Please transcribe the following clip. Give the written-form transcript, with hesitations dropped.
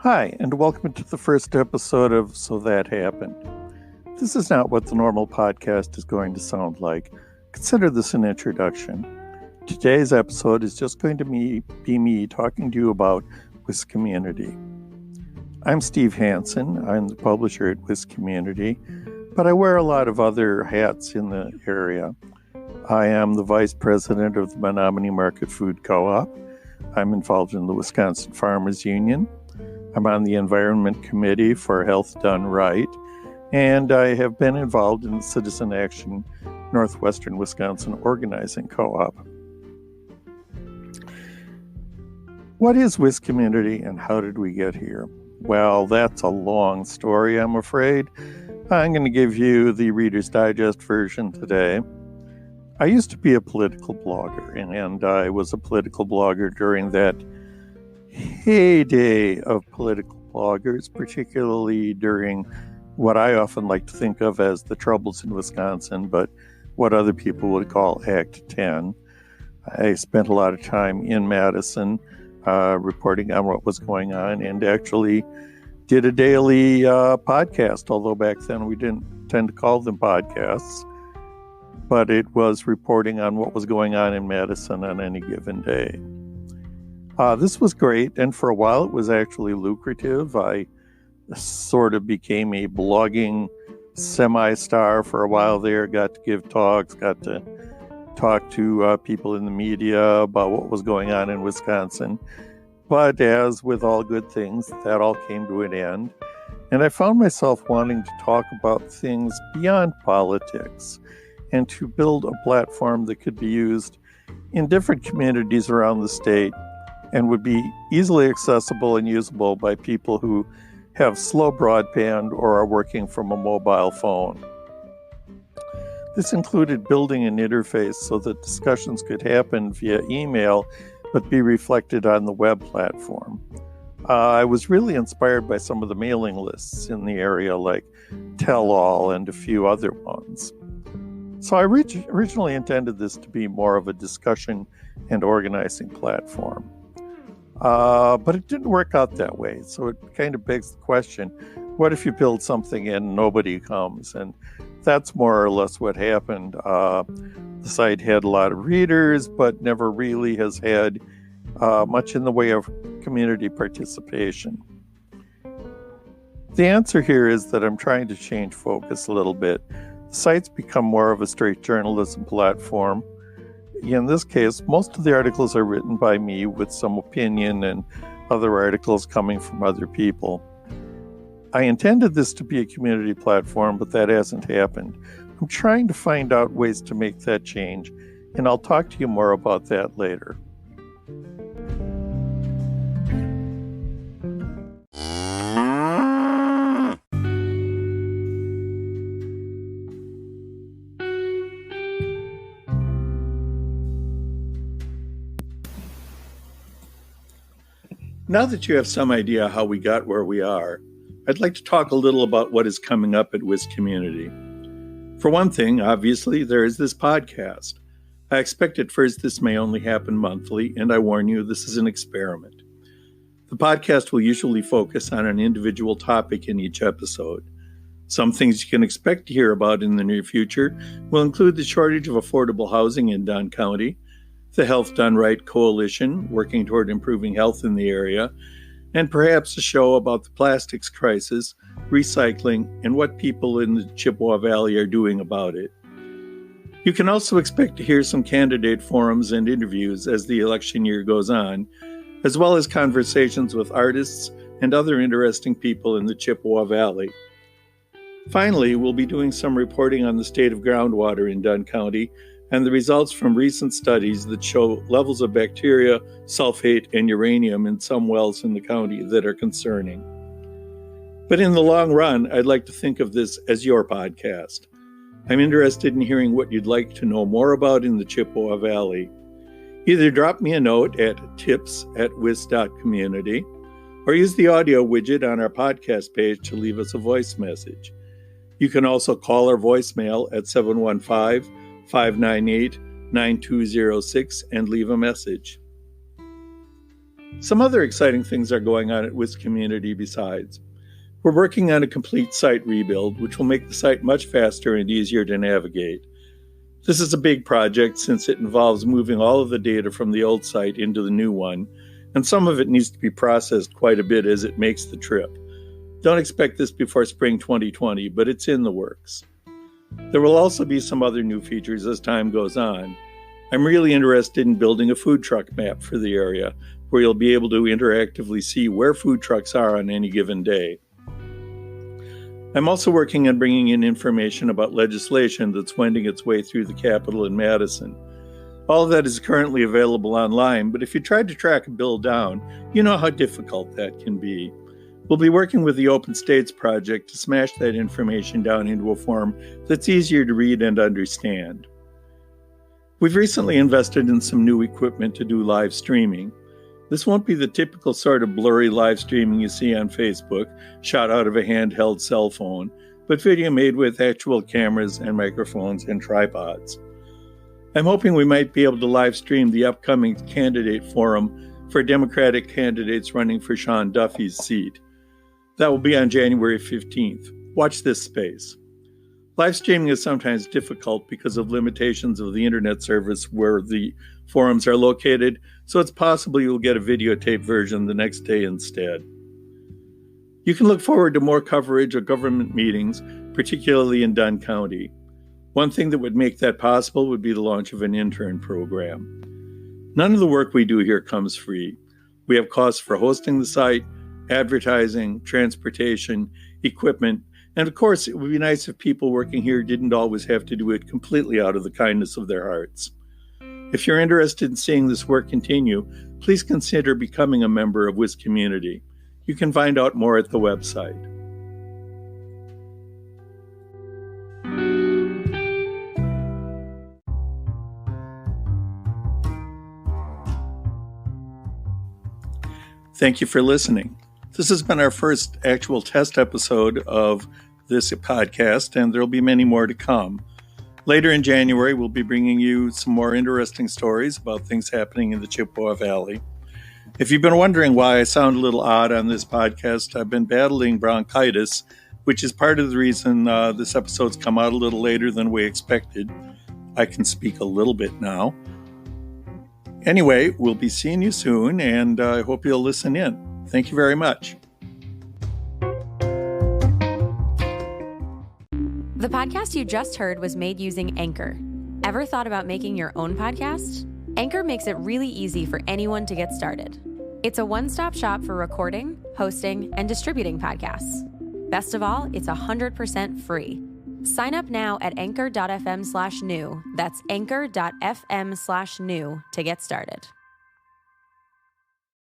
Hi, and welcome to the first episode of So That Happened. This is not what the normal podcast is going to sound like. Consider this an introduction. Today's episode is just going to be me talking to you about WisCommunity. I'm Steve Hansen. I'm the publisher at WisCommunity, but I wear a lot of other hats in the area. I am the vice president of the Menominee Market Food Co-op. I'm involved in the Wisconsin Farmers Union. I'm on the Environment Committee for Health Done Right, and I have been involved in the Citizen Action Northwestern Wisconsin Organizing Co-op. What is WisCommunity and how did we get here? Well, that's a long story, I'm afraid. I'm going to give you the Reader's Digest version today. I used to be a political blogger, and I was a political blogger during that heyday of political bloggers, particularly during what I often like to think of as the troubles in Wisconsin, but what other people would call Act 10. I spent a lot of time in Madison reporting on what was going on and actually did a daily podcast, although back then we didn't tend to call them podcasts, but it was reporting on what was going on in Madison on any given day. This was great, and for a while it was actually lucrative. I sort of became a blogging semi-star for a while there, got to give talks, got to talk to people in the media about what was going on in Wisconsin. But as with all good things, that all came to an end, and I found myself wanting to talk about things beyond politics and to build a platform that could be used in different communities around the state and would be easily accessible and usable by people who have slow broadband or are working from a mobile phone. This included building an interface so that discussions could happen via email but be reflected on the web platform. I was really inspired by some of the mailing lists in the area like Tell All and a few other ones. So I originally intended this to be more of a discussion and organizing platform. But it didn't work out that way. So it kind of begs the question, what if you build something and nobody comes? And that's more or less what happened. The site had a lot of readers, but never really has had much in the way of community participation. The answer here is that I'm trying to change focus a little bit. The site's become more of a straight journalism platform. In this case, most of the articles are written by me with some opinion and other articles coming from other people. I intended this to be a community platform, but that hasn't happened. I'm trying to find out ways to make that change, and I'll talk to you more about that later. Now that you have some idea how we got where we are, I'd like to talk a little about what is coming up at WisCommunity. For one thing, obviously, there is this podcast. I expect at first this may only happen monthly, and I warn you, this is an experiment. The podcast will usually focus on an individual topic in each episode. Some things you can expect to hear about in the near future will include the shortage of affordable housing in Dunn County, the Health Done Right Coalition, working toward improving health in the area, and perhaps a show about the plastics crisis, recycling, and what people in the Chippewa Valley are doing about it. You can also expect to hear some candidate forums and interviews as the election year goes on, as well as conversations with artists and other interesting people in the Chippewa Valley. Finally, we'll be doing some reporting on the state of groundwater in Dunn County and the results from recent studies that show levels of bacteria, sulfate, and uranium in some wells in the county that are concerning. But in the long run, I'd like to think of this as your podcast. I'm interested in hearing what you'd like to know more about in the Chippewa Valley. Either drop me a note at tips@wis.community or use the audio widget on our podcast page to leave us a voice message. You can also call our voicemail at 715-598-9206 and leave a message. Some other exciting things are going on at WisCommunity besides. We're working on a complete site rebuild, which will make the site much faster and easier to navigate. This is a big project since it involves moving all of the data from the old site into the new one, and some of it needs to be processed quite a bit as it makes the trip. Don't expect this before spring 2020, but it's in the works. There will also be some other new features as time goes on. I'm really interested in building a food truck map for the area, where you'll be able to interactively see where food trucks are on any given day. I'm also working on bringing in information about legislation that's wending its way through the Capitol in Madison. All of that is currently available online, but if you tried to track a bill down, you know how difficult that can be. We'll be working with the Open States Project to smash that information down into a form that's easier to read and understand. We've recently invested in some new equipment to do live streaming. This won't be the typical sort of blurry live streaming you see on Facebook, shot out of a handheld cell phone, but video made with actual cameras and microphones and tripods. I'm hoping we might be able to live stream the upcoming candidate forum for Democratic candidates running for Sean Duffy's seat. That will be on January 15th. Watch this space. Live streaming is sometimes difficult because of limitations of the internet service where the forums are located, so it's possible you'll get a videotape version the next day instead. You can look forward to more coverage of government meetings, particularly in Dunn County. One thing that would make that possible would be the launch of an intern program. None of the work we do here comes free. We have costs for hosting the site, advertising, transportation, equipment, and of course, it would be nice if people working here didn't always have to do it completely out of the kindness of their hearts. If you're interested in seeing this work continue, please consider becoming a member of WisCommunity. You can find out more at the website. Thank you for listening. This has been our first actual test episode of this podcast, and there'll be many more to come. Later in January, we'll be bringing you some more interesting stories about things happening in the Chippewa Valley. If you've been wondering why I sound a little odd on this podcast, I've been battling bronchitis, which is part of the reason this episode's come out a little later than we expected. I can speak a little bit now. Anyway, we'll be seeing you soon, and I hope you'll listen in. Thank you very much. The podcast you just heard was made using Anchor. Ever thought about making your own podcast? Anchor makes it really easy for anyone to get started. It's a one-stop shop for recording, hosting, and distributing podcasts. Best of all, it's 100% free. Sign up now at anchor.fm/new. That's anchor.fm/new to get started.